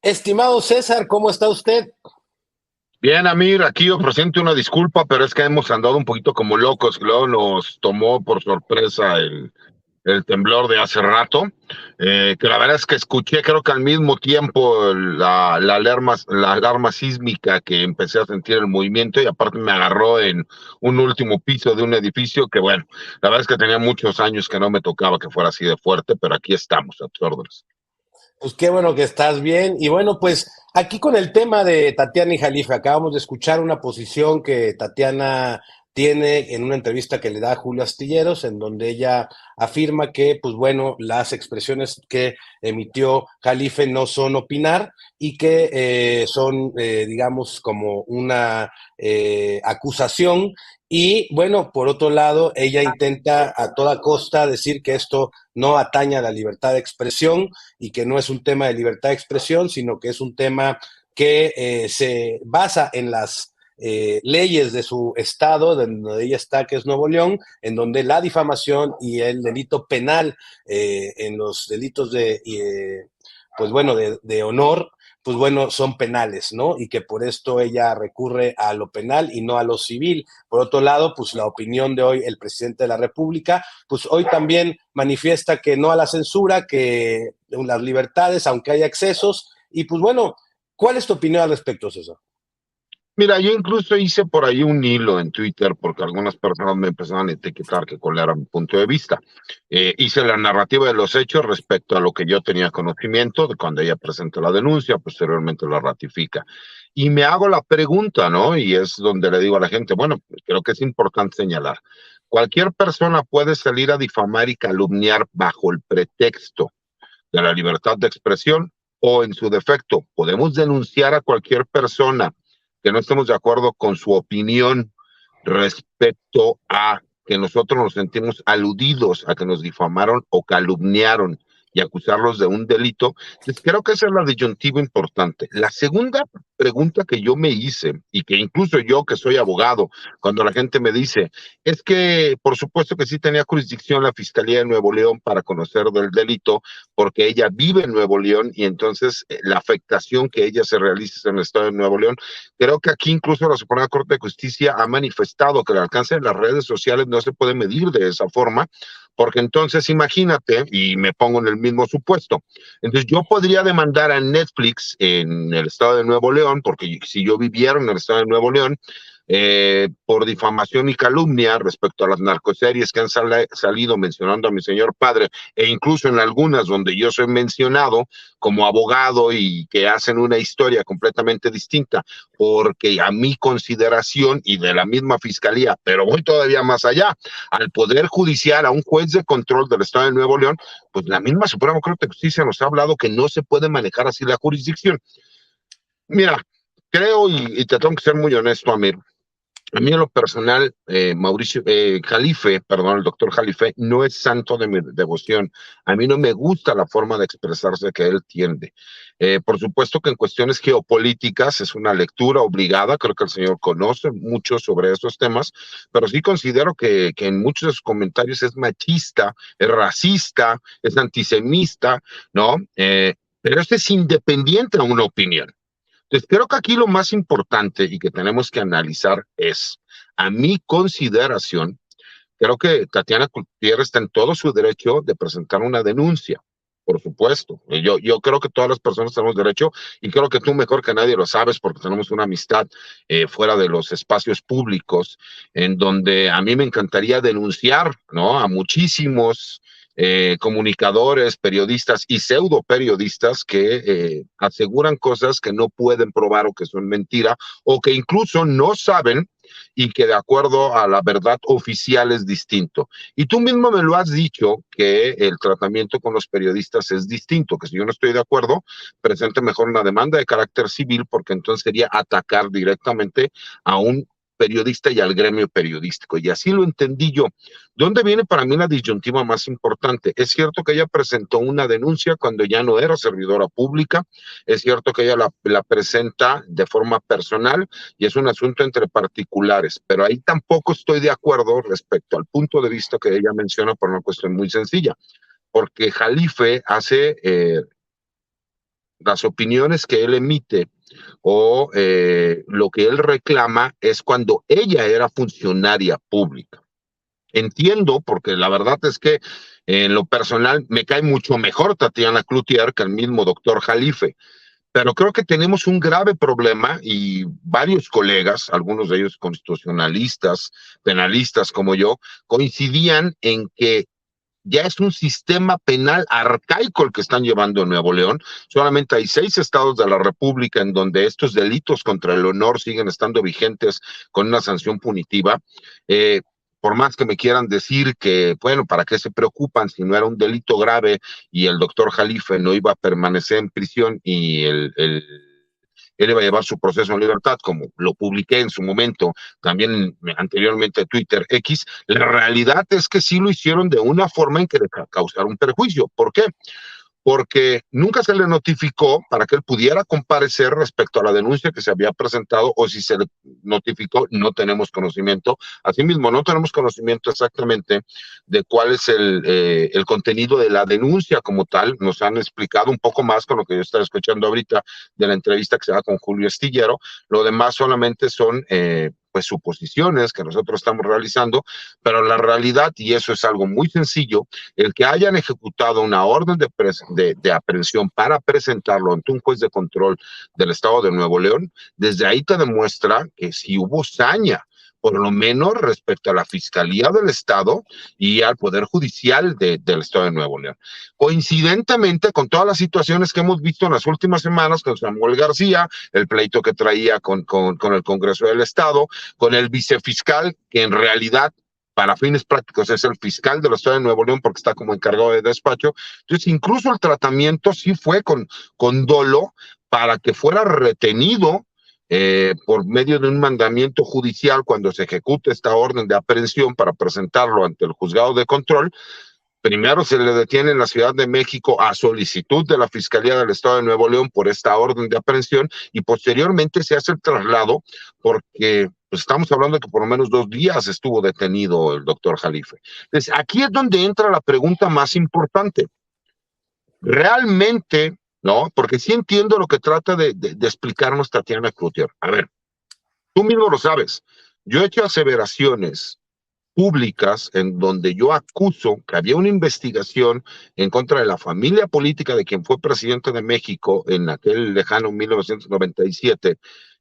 Estimado César, ¿cómo está usted? Bien, Amir, aquí ofreciendo una disculpa, pero es que hemos andado un poquito como locos. Luego nos tomó por sorpresa el temblor de hace rato, que la verdad es que escuché, creo que al mismo tiempo, la alarma sísmica, que empecé a sentir el movimiento, y aparte me agarró en un último piso de un edificio que, bueno, la verdad es que tenía muchos años que no me tocaba que fuera así de fuerte, pero aquí estamos, a tus órdenes. Pues qué bueno que estás bien. Y bueno, pues aquí con el tema de Tatiana y Jalife, acabamos de escuchar una posición que Tatiana tiene en una entrevista que le da a Julio Astilleros, en donde ella afirma que, pues bueno, las expresiones que emitió Jalife no son opinar y que son, digamos, como una acusación. Y bueno, por otro lado, ella intenta a toda costa decir que esto no atañe a la libertad de expresión y que no es un tema de libertad de expresión, sino que es un tema que se basa en las leyes de su estado, de donde ella está, que es Nuevo León, en donde la difamación y el delito penal en los delitos pues bueno, de honor, pues bueno, son penales, ¿no? Y que por esto ella recurre a lo penal y no a lo civil. Por otro lado, pues la opinión de hoy, el presidente de la República, pues hoy también manifiesta que no a la censura, que las libertades, aunque haya excesos. Y pues bueno, ¿cuál es tu opinión al respecto, César? Mira, yo incluso hice por ahí un hilo en Twitter porque algunas personas me empezaron a etiquetar que cuál era mi punto de vista. Hice la narrativa de los hechos respecto a lo que yo tenía conocimiento de cuando ella presentó la denuncia, posteriormente la ratifica. Y me hago la pregunta, ¿no? Y es donde le digo a la gente, bueno, creo que es importante señalar, cualquier persona puede salir a difamar y calumniar bajo el pretexto de la libertad de expresión, o en su defecto podemos denunciar a cualquier persona que no estemos de acuerdo con su opinión respecto a que nosotros nos sentimos aludidos a que nos difamaron o calumniaron y acusarlos de un delito. Entonces, creo que esa es la disyuntiva importante. La segunda pregunta que yo me hice, y que incluso yo que soy abogado, cuando la gente me dice, es que por supuesto que sí tenía jurisdicción la Fiscalía de Nuevo León para conocer del delito, porque ella vive en Nuevo León y entonces la afectación que ella se realiza en el estado de Nuevo León. Creo que aquí incluso la Suprema Corte de Justicia ha manifestado que el alcance de las redes sociales no se puede medir de esa forma, porque entonces imagínate, y me pongo en el mismo supuesto, entonces yo podría demandar a Netflix en el estado de Nuevo León, porque si yo viviera en el estado de Nuevo León, por difamación y calumnia respecto a las narcoseries que han salido mencionando a mi señor padre, e incluso en algunas donde yo soy mencionado como abogado y que hacen una historia completamente distinta, porque a mi consideración y de la misma fiscalía, pero voy todavía más allá, al Poder Judicial, a un juez de control del Estado de Nuevo León, pues la misma Suprema Corte de Justicia nos ha hablado que no se puede manejar así la jurisdicción. Mira, creo, y te tengo que ser muy honesto, Amir, a mí en lo personal, Jalife, perdón, el doctor Jalife, no es santo de mi devoción. A mí no me gusta la forma de expresarse que él tiende. Por supuesto que en cuestiones geopolíticas es una lectura obligada, creo que el señor conoce mucho sobre esos temas, pero sí considero que en muchos de sus comentarios es machista, es racista, es antisemita, ¿no? Pero este es independiente a una opinión. Entonces, creo que aquí lo más importante y que tenemos que analizar es, a mi consideración, creo que Tatiana Gutiérrez está en todo su derecho de presentar una denuncia, por supuesto. Yo creo que todas las personas tenemos derecho, y creo que tú mejor que nadie lo sabes porque tenemos una amistad fuera de los espacios públicos, en donde a mí me encantaría denunciar, ¿no?, a muchísimos comunicadores, periodistas y pseudo periodistas que aseguran cosas que no pueden probar o que son mentira o que incluso no saben, y que de acuerdo a la verdad oficial es distinto. Y tú mismo me lo has dicho, que el tratamiento con los periodistas es distinto, que si yo no estoy de acuerdo, presente mejor una demanda de carácter civil, porque entonces sería atacar directamente a un periodista y al gremio periodístico. Y así lo entendí yo. ¿Dónde viene para mí la disyuntiva más importante? Es cierto que ella presentó una denuncia cuando ya no era servidora pública, es cierto que ella la presenta de forma personal y es un asunto entre particulares, pero ahí tampoco estoy de acuerdo respecto al punto de vista que ella menciona por una cuestión muy sencilla, porque Jalife hace las opiniones que él emite o lo que él reclama es cuando ella era funcionaria pública. Entiendo, porque la verdad es que en lo personal me cae mucho mejor Tatiana Cloutier que el mismo doctor Jalife, pero creo que tenemos un grave problema y varios colegas, algunos de ellos constitucionalistas, penalistas como yo, coincidían en que ya es un sistema penal arcaico el que están llevando en Nuevo León. Solamente hay 6 estados de la República en donde estos delitos contra el honor siguen estando vigentes con una sanción punitiva. Por más que me quieran decir que, bueno, ¿para qué se preocupan si no era un delito grave y el doctor Jalife no iba a permanecer en prisión y él iba a llevar su proceso en libertad, como lo publiqué en su momento, también anteriormente Twitter X? La realidad es que sí lo hicieron de una forma en que le causaron perjuicio. ¿Por qué? Porque nunca se le notificó para que él pudiera comparecer respecto a la denuncia que se había presentado, o si se le notificó, no tenemos conocimiento. Asimismo, no tenemos conocimiento exactamente de cuál es el contenido de la denuncia como tal. Nos han explicado un poco más con lo que yo estaba escuchando ahorita de la entrevista que se da con Julio Astillero. Lo demás solamente son pues suposiciones que nosotros estamos realizando, pero la realidad, y eso es algo muy sencillo, el que hayan ejecutado una orden de aprehensión para presentarlo ante un juez de control del estado de Nuevo León, desde ahí te demuestra que sí hubo saña, por lo menos respecto a la Fiscalía del Estado y al Poder Judicial del Estado de Nuevo León. Coincidentemente con todas las situaciones que hemos visto en las últimas semanas con Samuel García, el pleito que traía con el Congreso del Estado, con el vicefiscal, que en realidad para fines prácticos es el fiscal del Estado de Nuevo León porque está como encargado de despacho. Entonces, incluso el tratamiento sí fue con dolo para que fuera retenido por medio de un mandamiento judicial cuando se ejecute esta orden de aprehensión para presentarlo ante el juzgado de control. Primero se le detiene en la Ciudad de México a solicitud de la Fiscalía del Estado de Nuevo León por esta orden de aprehensión y posteriormente se hace el traslado porque pues estamos hablando de que por lo menos 2 días estuvo detenido el doctor Jalife. Entonces, aquí es donde entra la pregunta más importante. Realmente, ¿no? Porque sí entiendo lo que trata de explicarnos Tatiana Cloutier. A ver, tú mismo lo sabes. Yo he hecho aseveraciones públicas en donde yo acuso que había una investigación en contra de la familia política de quien fue presidente de México en aquel lejano 1997,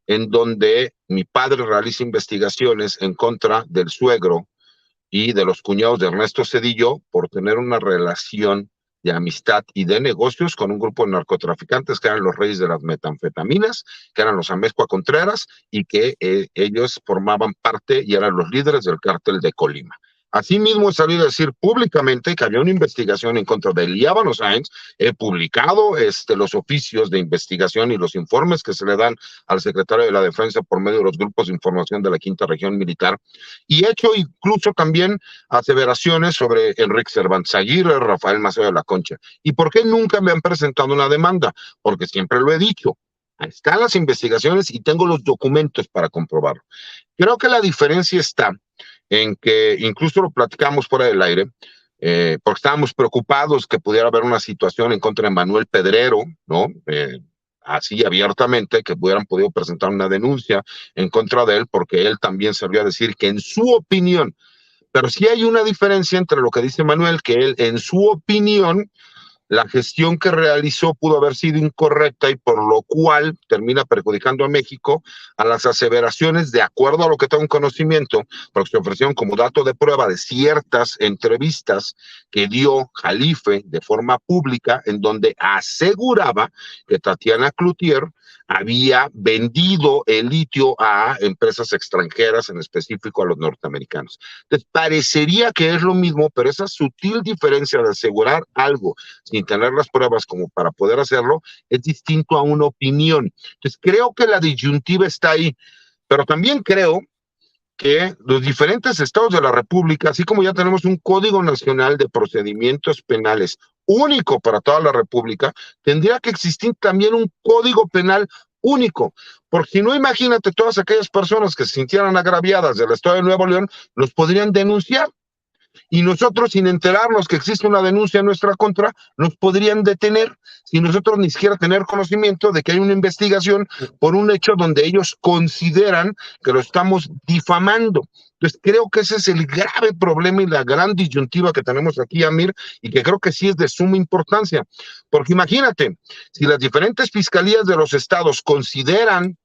en donde mi padre realiza investigaciones en contra del suegro y de los cuñados de Ernesto Zedillo por tener una relación de amistad y de negocios con un grupo de narcotraficantes que eran los reyes de las metanfetaminas, que eran los Amezcua Contreras, y que ellos formaban parte y eran los líderes del cártel de Colima. Asimismo, he salido a decir públicamente que había una investigación en contra de Líbano Sáenz. He publicado los oficios de investigación y los informes que se le dan al secretario de la Defensa por medio de los grupos de información de la Quinta Región Militar. Y he hecho incluso también aseveraciones sobre Enrique Cervantes Aguirre, Rafael Maceo de la Concha. ¿Y por qué nunca me han presentado una demanda? Porque siempre lo he dicho. Ahí están las investigaciones y tengo los documentos para comprobarlo. Creo que la diferencia está en que, incluso lo platicamos fuera del aire, porque estábamos preocupados que pudiera haber una situación en contra de Manuel Pedrero, ¿no? Así abiertamente, que hubieran podido presentar una denuncia en contra de él, porque él también salió a decir que en su opinión, pero sí hay una diferencia entre lo que dice Manuel, que él en su opinión la gestión que realizó pudo haber sido incorrecta y por lo cual termina perjudicando a México, a las aseveraciones, de acuerdo a lo que tengo en conocimiento, porque se ofrecieron como dato de prueba de ciertas entrevistas que dio Jalife de forma pública, en donde aseguraba que Tatiana Cloutier había vendido el litio a empresas extranjeras, en específico a los norteamericanos. Entonces, parecería que es lo mismo, pero esa sutil diferencia de asegurar algo sin tener las pruebas como para poder hacerlo, es distinto a una opinión. Entonces, creo que la disyuntiva está ahí, pero también creo que los diferentes estados de la República, así como ya tenemos un Código Nacional de Procedimientos Penales único para toda la República, tendría que existir también un Código Penal único, porque si no, imagínate, todas aquellas personas que se sintieran agraviadas del estado de Nuevo León, los podrían denunciar. y nosotros, sin enterarnos que existe una denuncia en nuestra contra, nos podrían detener sin nosotros ni siquiera tener conocimiento de que hay una investigación por un hecho donde ellos consideran que lo estamos difamando. Entonces, creo que ese es el grave problema y la gran disyuntiva que tenemos aquí, Amir, y que creo que sí es de suma importancia. Porque imagínate, si las diferentes fiscalías de los estados consideran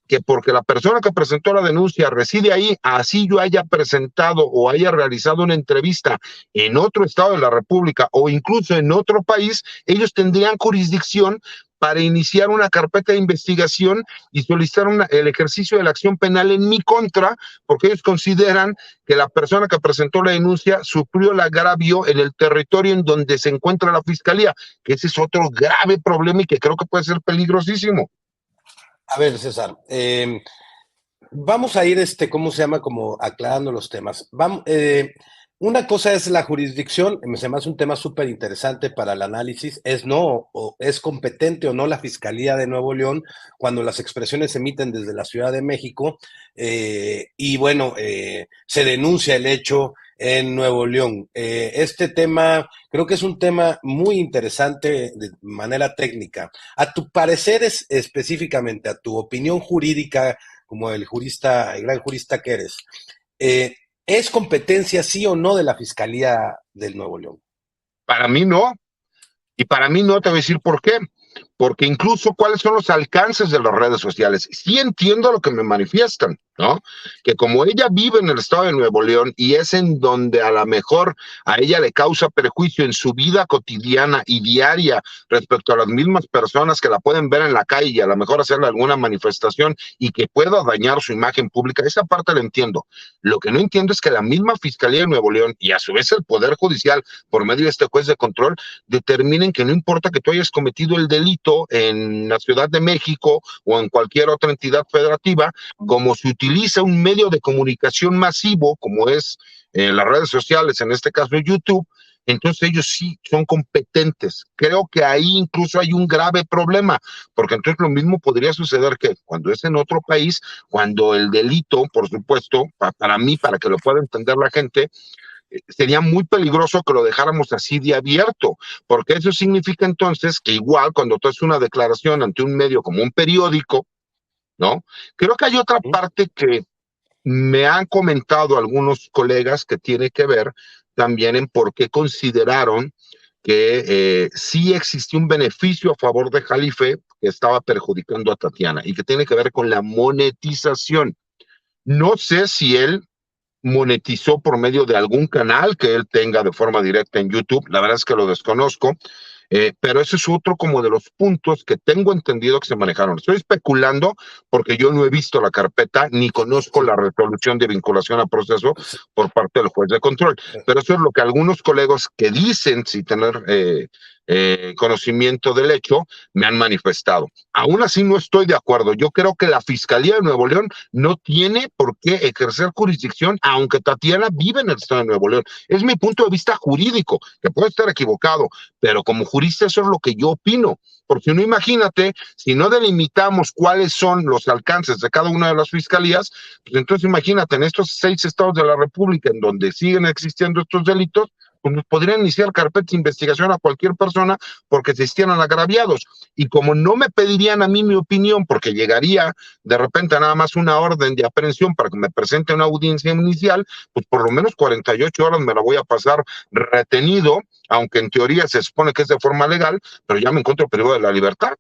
que porque la persona que presentó la denuncia reside ahí, así yo haya presentado o haya realizado una entrevista en otro estado de la República o incluso en otro país, ellos tendrían jurisdicción para iniciar una carpeta de investigación y solicitar el ejercicio de la acción penal en mi contra, porque ellos consideran que la persona que presentó la denuncia sufrió el agravio en el territorio en donde se encuentra la fiscalía, que ese es otro grave problema y que creo que puede ser peligrosísimo. A ver, César, vamos a ir, ¿cómo se llama? Como aclarando los temas. Vamos, una cosa es la jurisdicción, se me hace un tema súper interesante para el análisis, es no, o es competente o no la Fiscalía de Nuevo León cuando las expresiones se emiten desde la Ciudad de México y bueno, se denuncia el hecho en Nuevo León. Este tema creo que es un tema muy interesante de manera técnica. A tu parecer específicamente, a tu opinión jurídica, como el jurista, el gran jurista que eres, eh, ¿es competencia sí o no de la Fiscalía del Nuevo León? Para mí no, y para mí no te voy a decir por qué. Porque incluso cuáles son los alcances de las redes sociales. Sí entiendo lo que me manifiestan, ¿no? Que como ella vive en el estado de Nuevo León y es en donde a lo mejor a ella le causa perjuicio en su vida cotidiana y diaria respecto a las mismas personas que la pueden ver en la calle y a lo mejor hacerle alguna manifestación y que pueda dañar su imagen pública, esa parte la entiendo. Lo que no entiendo es que la misma Fiscalía de Nuevo León y a su vez el Poder Judicial, por medio de este juez de control, determinen que no importa que tú hayas cometido el delito en la Ciudad de México o en cualquier otra entidad federativa, como se utiliza un medio de comunicación masivo, como es las redes sociales, en este caso YouTube, entonces ellos sí son competentes. Creo que ahí incluso hay un grave problema, porque entonces lo mismo podría suceder que cuando es en otro país, cuando el delito, por supuesto, para mí, para que lo pueda entender la gente, sería muy peligroso que lo dejáramos así de abierto, porque eso significa entonces que igual cuando tú haces una declaración ante un medio como un periódico, ¿no? Creo que hay otra parte que me han comentado algunos colegas que tiene que ver también en por qué consideraron que sí existió un beneficio a favor de Jalife que estaba perjudicando a Tatiana y que tiene que ver con la monetización. No sé si él monetizó por medio de algún canal que él tenga de forma directa en YouTube. La verdad es que lo desconozco, pero ese es otro como de los puntos que tengo entendido que se manejaron. Estoy especulando porque yo no he visto la carpeta ni conozco la resolución de vinculación a proceso por parte del juez de control, pero eso es lo que algunos colegas que dicen sin tener conocimiento del hecho me han manifestado. Aún así no estoy de acuerdo. Yo creo que la Fiscalía de Nuevo León no tiene por qué ejercer jurisdicción, aunque Tatiana vive en el estado de Nuevo León. Es mi punto de vista jurídico, que puede estar equivocado, pero como jurista eso es lo que yo opino. Porque si no, imagínate, si no delimitamos cuáles son los alcances de cada una de las fiscalías, pues entonces imagínate, en estos 6 estados de la República en donde siguen existiendo estos delitos, pues nos podrían iniciar carpetas de investigación a cualquier persona porque se hicieran agraviados. Y como no me pedirían a mí mi opinión, porque llegaría de repente nada más una orden de aprehensión para que me presente una audiencia inicial, pues por lo menos 48 horas me la voy a pasar retenido, aunque en teoría se supone que es de forma legal, pero ya me encuentro privado de la libertad.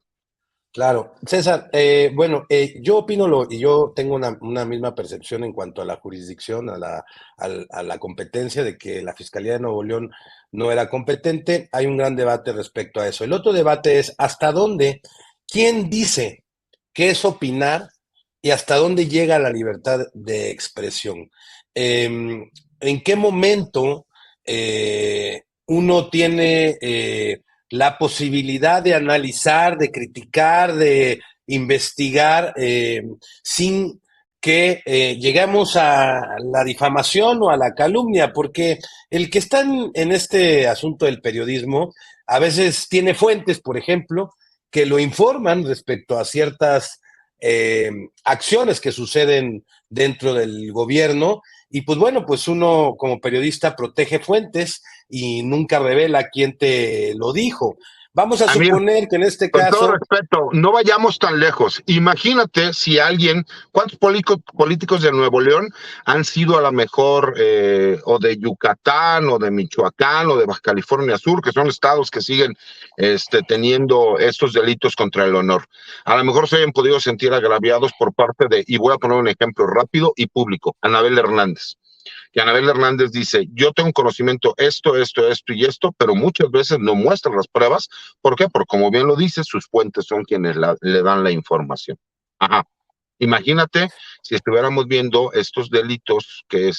Claro, César, bueno, yo opino y yo tengo una misma percepción en cuanto a la jurisdicción, a la competencia de que la Fiscalía de Nuevo León no era competente. Hay un gran debate respecto a eso. El otro debate es hasta dónde, quién dice qué es opinar y hasta dónde llega la libertad de expresión. ¿En qué momento uno tiene la posibilidad de analizar, de criticar, de investigar sin que lleguemos a la difamación o a la calumnia? Porque el que está en este asunto del periodismo a veces tiene fuentes, por ejemplo, que lo informan respecto a ciertas acciones que suceden dentro del gobierno y pues bueno, pues uno como periodista protege fuentes y nunca revela quién te lo dijo. Vamos a Amir, suponer que en este con todo caso, respeto, no vayamos tan lejos. Imagínate si alguien, ¿cuántos políticos de Nuevo León han sido a lo mejor o de Yucatán o de Michoacán o de Baja California Sur, que son estados que siguen teniendo estos delitos contra el honor? A lo mejor se hayan podido sentir agraviados por parte de, y voy a poner un ejemplo rápido y público, Anabel Hernández. Que Anabel Hernández dice, yo tengo conocimiento esto y esto, pero muchas veces no muestra las pruebas. ¿Por qué? Porque como bien lo dice, sus fuentes son quienes le dan la información. Ajá. Imagínate si estuviéramos viendo estos delitos que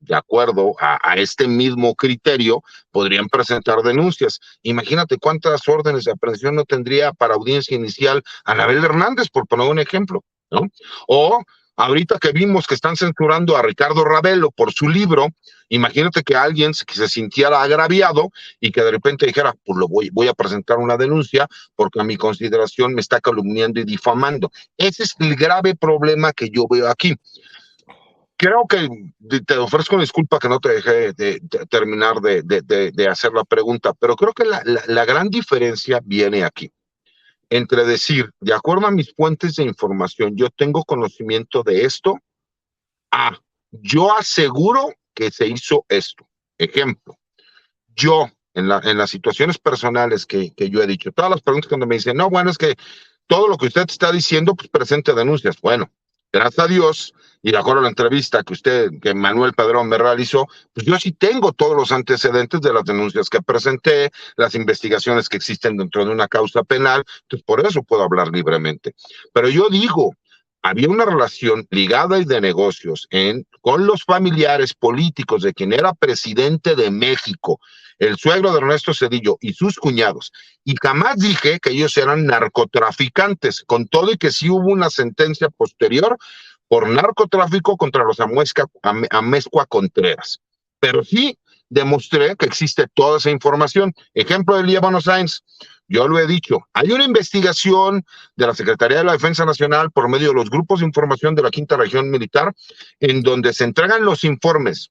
de acuerdo a este mismo criterio, podrían presentar denuncias. Imagínate cuántas órdenes de aprehensión no tendría para audiencia inicial Anabel Hernández, por poner un ejemplo, ¿no? O ahorita que vimos que están censurando a Ricardo Ravelo por su libro, imagínate que alguien que se sintiera agraviado y que de repente dijera, pues voy a presentar una denuncia porque a mi consideración me está calumniando y difamando. Ese es el grave problema que yo veo aquí. Creo que te ofrezco una disculpa que no te dejé de terminar de hacer la pregunta, pero creo que la gran diferencia viene aquí entre decir, de acuerdo a mis fuentes de información, yo tengo conocimiento de esto, yo aseguro que se hizo esto. Ejemplo, yo en las situaciones personales que yo he dicho, todas las preguntas cuando me dicen, no, bueno, es que todo lo que usted está diciendo, pues presente denuncias. Bueno, gracias a Dios, y de acuerdo a la entrevista que Manuel Pedrón me realizó, pues yo sí tengo todos los antecedentes de las denuncias que presenté, las investigaciones que existen dentro de una causa penal, entonces por eso puedo hablar libremente. Pero yo digo, había una relación ligada y de negocios con los familiares políticos de quien era presidente de México, el suegro de Ernesto Zedillo y sus cuñados, y jamás dije que ellos eran narcotraficantes, con todo y que sí hubo una sentencia posterior por narcotráfico contra los Amezcua Contreras. Pero sí demostré que existe toda esa información. Ejemplo de Líbano Sáenz, yo lo he dicho, hay una investigación de la Secretaría de la Defensa Nacional por medio de los grupos de información de la Quinta Región Militar, en donde se entregan los informes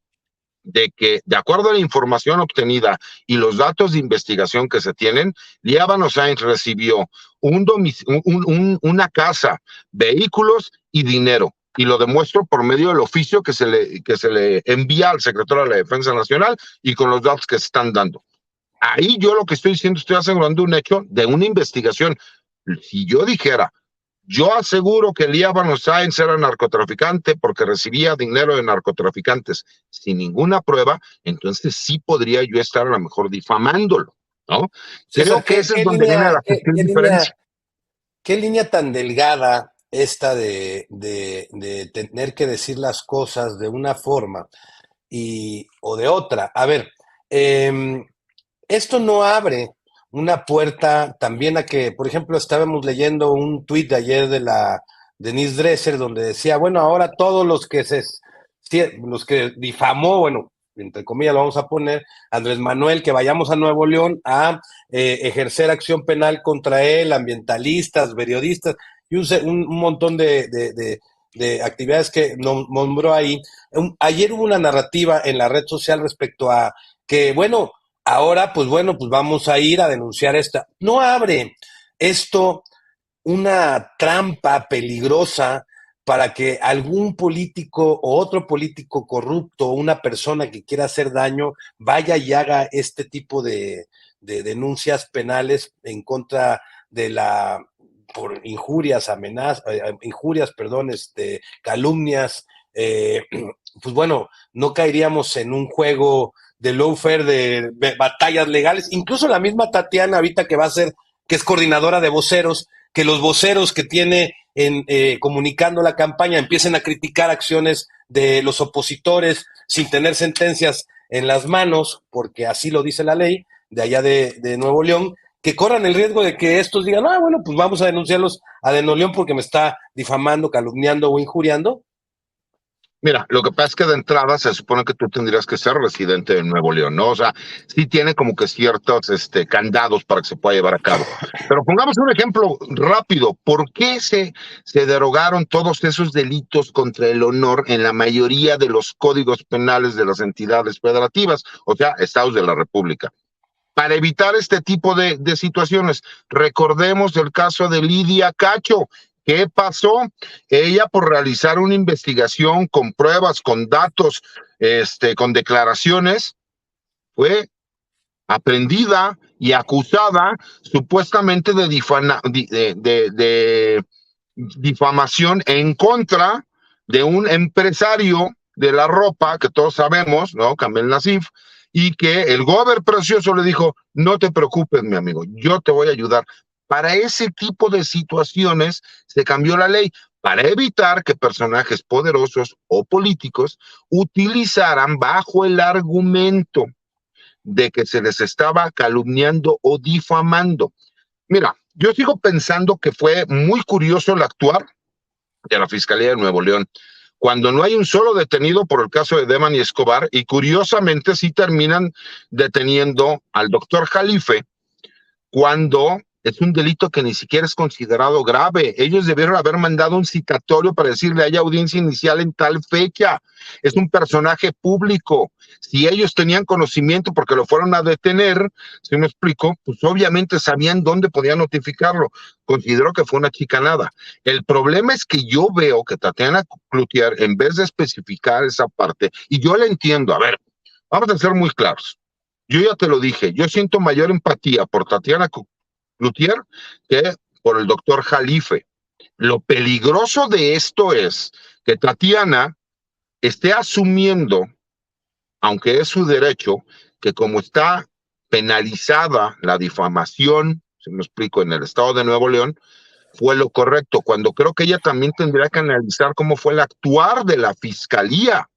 de que, de acuerdo a la información obtenida y los datos de investigación que se tienen, Líbano Sáenz recibió una casa, vehículos y dinero. Y lo demuestro por medio del oficio que se le envía al secretario de la Defensa Nacional y con los datos que se están dando. Ahí yo lo que estoy diciendo, estoy asegurando un hecho de una investigación. Si yo dijera, yo aseguro que Líbano Sáenz era narcotraficante porque recibía dinero de narcotraficantes sin ninguna prueba, entonces sí podría yo estar a lo mejor difamándolo, ¿no? Creo César, que ese es donde viene la sutil diferencia. qué línea tan delgada esta de tener que decir las cosas de una forma o de otra? A ver, eh, esto no abre una puerta también a que, por ejemplo, estábamos leyendo un tuit de ayer de la Denise Dresser donde decía, bueno, ahora todos los que difamó, bueno, entre comillas lo vamos a poner, Andrés Manuel, que vayamos a Nuevo León a ejercer acción penal contra él, ambientalistas, periodistas y un montón de actividades que nombró ahí. Ayer hubo una narrativa en la red social respecto a que, bueno, ahora, pues bueno, pues vamos a ir a denunciar esta. ¿No abre esto una trampa peligrosa para que algún político o otro político corrupto o una persona que quiera hacer daño vaya y haga este tipo de denuncias penales en contra de por injurias, amenazas, injurias, perdón, calumnias? Pues bueno, no caeríamos en un juego de lawfare, de batallas legales. Incluso la misma Tatiana, ahorita que va a ser, que es coordinadora de voceros, que los voceros que tiene comunicando la campaña empiecen a criticar acciones de los opositores sin tener sentencias en las manos, porque así lo dice la ley de allá de Nuevo León, que corran el riesgo de que estos digan, ah, bueno, pues vamos a denunciarlos a de Nuevo León porque me está difamando, calumniando o injuriando. Mira, lo que pasa es que de entrada se supone que tú tendrías que ser residente de Nuevo León, ¿no? O sea, sí tiene como que ciertos candados para que se pueda llevar a cabo. Pero pongamos un ejemplo rápido. ¿Por qué se derogaron todos esos delitos contra el honor en la mayoría de los códigos penales de las entidades federativas, o sea, estados de la República? Para evitar este tipo de situaciones. Recordemos el caso de Lidia Cacho. ¿Qué pasó? Ella, por realizar una investigación con pruebas, con datos, con declaraciones, fue aprendida y acusada supuestamente de difamación en contra de un empresario de la ropa que todos sabemos, ¿no? Kamel Nasif, y que el gober precioso le dijo, no te preocupes, mi amigo, yo te voy a ayudar. Para ese tipo de situaciones se cambió la ley para evitar que personajes poderosos o políticos utilizaran bajo el argumento de que se les estaba calumniando o difamando. Mira, yo sigo pensando que fue muy curioso el actuar de la Fiscalía de Nuevo León, cuando no hay un solo detenido por el caso de Devani Escobar, y curiosamente sí terminan deteniendo al doctor Jalife, cuando es un delito que ni siquiera es considerado grave. Ellos debieron haber mandado un citatorio para decirle hay audiencia inicial en tal fecha. Es un personaje público. Si ellos tenían conocimiento porque lo fueron a detener, si me explico, pues obviamente sabían dónde podían notificarlo. Considero que fue una chicanada. El problema es que yo veo que Tatiana Cloutier, en vez de especificar esa parte, y yo la entiendo, a ver, vamos a ser muy claros. Yo ya te lo dije, yo siento mayor empatía por Tatiana Cloutier que por el doctor Jalife. Lo peligroso de esto es que Tatiana esté asumiendo, aunque es su derecho, que como está penalizada la difamación, si me explico, en el estado de Nuevo León, fue lo correcto, cuando creo que ella también tendría que analizar cómo fue el actuar de la fiscalía.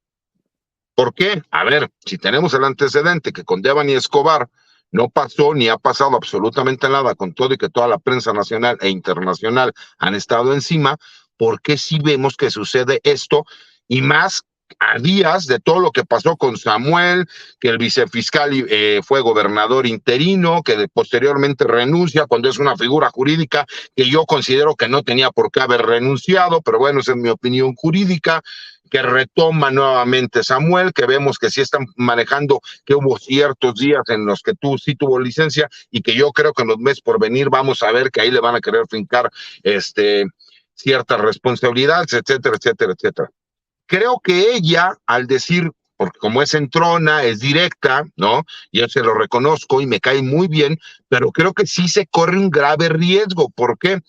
¿Por qué? A ver, si tenemos el antecedente que con Devani Escobar no pasó ni ha pasado absolutamente nada, con todo y que toda la prensa nacional e internacional han estado encima, ¿por qué sí vemos que sucede esto? Y más a días de todo lo que pasó con Samuel, que el vicefiscal fue gobernador interino, que posteriormente renuncia cuando es una figura jurídica que yo considero que no tenía por qué haber renunciado, pero bueno, esa es mi opinión jurídica, que retoma nuevamente Samuel, que vemos que sí están manejando, que hubo ciertos días en los que tú sí tuvo licencia y que yo creo que en los meses por venir vamos a ver que ahí le van a querer fincar ciertas responsabilidades, etcétera, etcétera, etcétera. Creo que ella, al decir, porque como es entrona, es directa, ¿no? Yo se lo reconozco y me cae muy bien, pero creo que sí se corre un grave riesgo. ¿Por qué?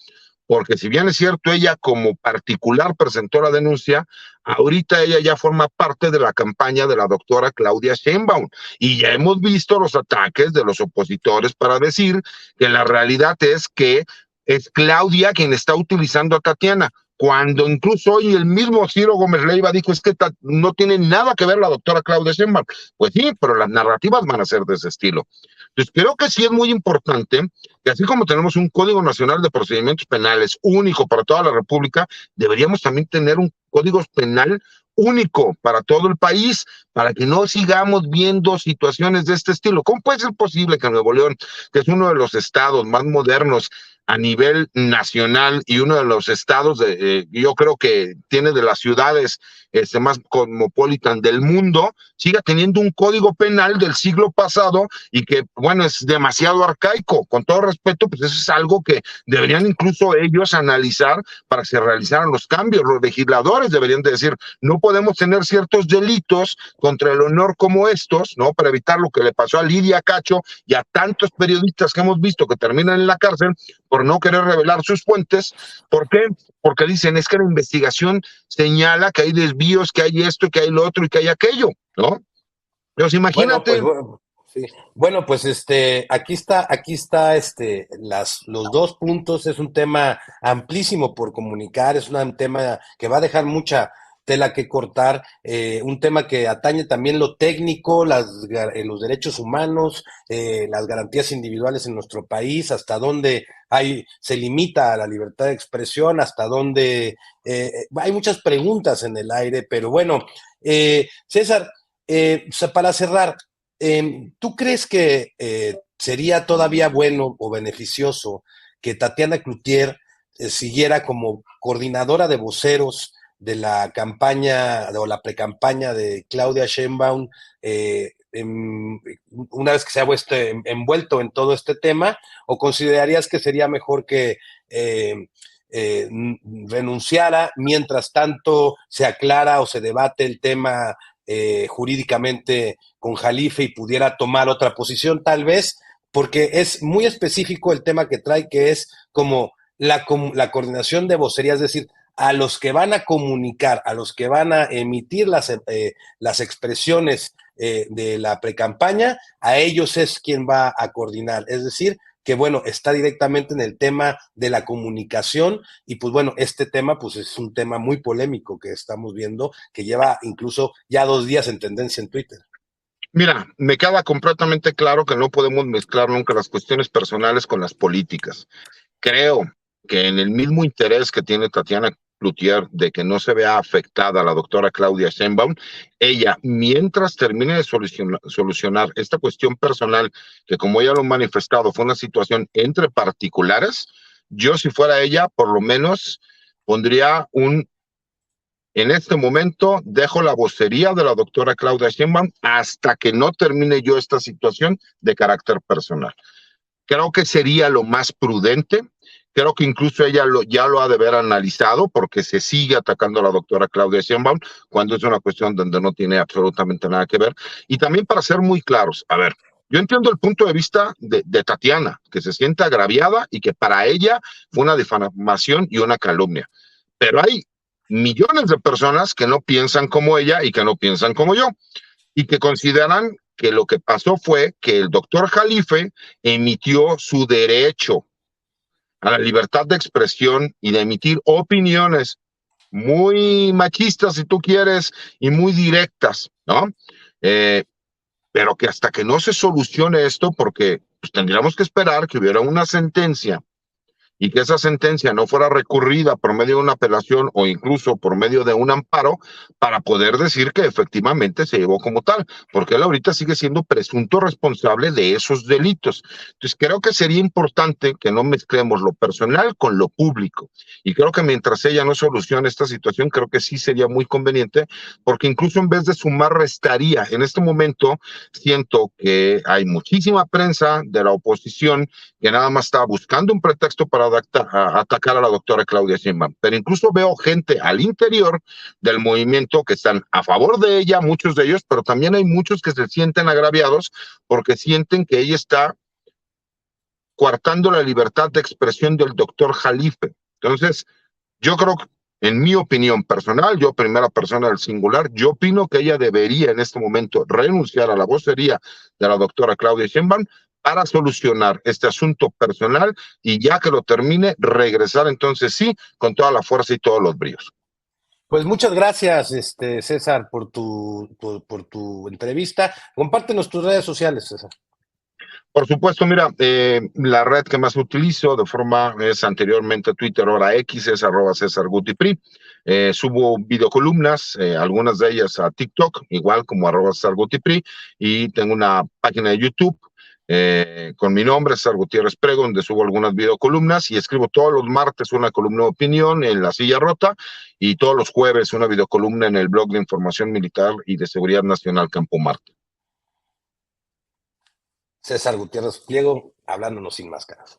Porque si bien es cierto, ella como particular presentó la denuncia, ahorita ella ya forma parte de la campaña de la doctora Claudia Sheinbaum y ya hemos visto los ataques de los opositores para decir que la realidad es que es Claudia quien está utilizando a Tatiana, cuando incluso hoy el mismo Ciro Gómez Leiva dijo es que no tiene nada que ver la doctora Claudia Sheinbaum. Pues sí, pero las narrativas van a ser de ese estilo. Entonces creo que sí es muy importante que así como tenemos un Código Nacional de Procedimientos Penales único para toda la República, deberíamos también tener un Código Penal único para todo el país, para que no sigamos viendo situaciones de este estilo. ¿Cómo puede ser posible que Nuevo León, que es uno de los estados más modernos a nivel nacional y uno de los estados, yo creo que tiene de las ciudades más cosmopolitan del mundo, siga teniendo un código penal del siglo pasado y que, bueno, es demasiado arcaico? Con todo respeto, pues eso es algo que deberían incluso ellos analizar para que se realizaran los cambios. Los legisladores deberían de decir, no podemos tener ciertos delitos contra el honor como estos, ¿no? Para evitar lo que le pasó a Lidia Cacho y a tantos periodistas que hemos visto que terminan en la cárcel por no querer revelar sus fuentes. ¿Por qué? Porque dicen, es que la investigación señala que hay desvíos, que hay esto, que hay lo otro y que hay aquello, ¿no? Pues Bueno, pues imagínate. bueno, sí. Bueno, pues aquí está, los dos puntos. Es un tema amplísimo por comunicar, es un tema que va a dejar mucha tela que cortar, un tema que atañe también lo técnico, los derechos humanos, las garantías individuales en nuestro país, hasta dónde se limita a la libertad de expresión, hasta dónde hay muchas preguntas en el aire, pero bueno, César, o sea, para cerrar, ¿tú crees que sería todavía bueno o beneficioso que Tatiana Cloutier siguiera como coordinadora de voceros de la campaña o la precampaña de Claudia Sheinbaum, una vez que se ha envuelto en todo este tema, o considerarías que sería mejor que eh, renunciara mientras tanto se aclara o se debate el tema jurídicamente con Jalife y pudiera tomar otra posición, tal vez, porque es muy específico el tema que trae, que es como la coordinación de vocería, es decir, a los que van a comunicar, a los que van a emitir las expresiones de la precampaña, a ellos es quien va a coordinar. Es decir, que bueno, está directamente en el tema de la comunicación y pues bueno, este tema pues es un tema muy polémico que estamos viendo, que lleva incluso ya 2 días en tendencia en Twitter. Mira, me queda completamente claro que no podemos mezclar nunca las cuestiones personales con las políticas. Creo que en el mismo interés que tiene Tatiana Cloutier de que no se vea afectada la doctora Claudia Sheinbaum, ella, mientras termine de solucionar esta cuestión personal, que como ella lo ha manifestado, fue una situación entre particulares, yo si fuera ella, por lo menos pondría en este momento dejo la vocería de la doctora Claudia Sheinbaum hasta que no termine yo esta situación de carácter personal. Creo que sería lo más prudente. Creo que incluso ella ya lo ha de haber analizado porque se sigue atacando a la doctora Claudia Sheinbaum cuando es una cuestión donde no tiene absolutamente nada que ver. Y también para ser muy claros, a ver, yo entiendo el punto de vista de Tatiana, que se siente agraviada y que para ella fue una difamación y una calumnia. Pero hay millones de personas que no piensan como ella y que no piensan como yo y que consideran que lo que pasó fue que el doctor Jalife emitió su derecho a la libertad de expresión y de emitir opiniones muy machistas, si tú quieres, y muy directas, ¿no? Eh, pero que hasta que no se solucione esto, porque pues, tendríamos que esperar que hubiera una sentencia y que esa sentencia no fuera recurrida por medio de una apelación o incluso por medio de un amparo para poder decir que efectivamente se llevó como tal, porque él ahorita sigue siendo presunto responsable de esos delitos. Entonces creo que sería importante que no mezclemos lo personal con lo público y creo que mientras ella no solucione esta situación, creo que sí sería muy conveniente, porque incluso en vez de sumar, restaría. En este momento siento que hay muchísima prensa de la oposición que nada más está buscando un pretexto para atacar a la doctora Claudia Sheinbaum. Pero incluso veo gente al interior del movimiento que están a favor de ella, muchos de ellos, pero también hay muchos que se sienten agraviados porque sienten que ella está coartando la libertad de expresión del doctor Jalife. Entonces, yo creo que, en mi opinión personal, yo primera persona del singular, yo opino que ella debería en este momento renunciar a la vocería de la doctora Claudia Sheinbaum para solucionar este asunto personal y ya que lo termine, regresar entonces sí con toda la fuerza y todos los bríos. Pues muchas gracias, César, por tu entrevista. Compártenos tus redes sociales, César. Por supuesto, mira, la red que más utilizo de forma es anteriormente Twitter, ahora X, es @César Gutipri. Subo videocolumnas, algunas de ellas a TikTok, igual como @César Gutipri, y tengo una página de YouTube con mi nombre, César Gutiérrez Prego, donde subo algunas videocolumnas y escribo todos los martes una columna de opinión en La Silla Rota y todos los jueves una videocolumna en el blog de Información Militar y de Seguridad Nacional Campo Marte. César Gutiérrez Pliego, hablándonos sin máscaras.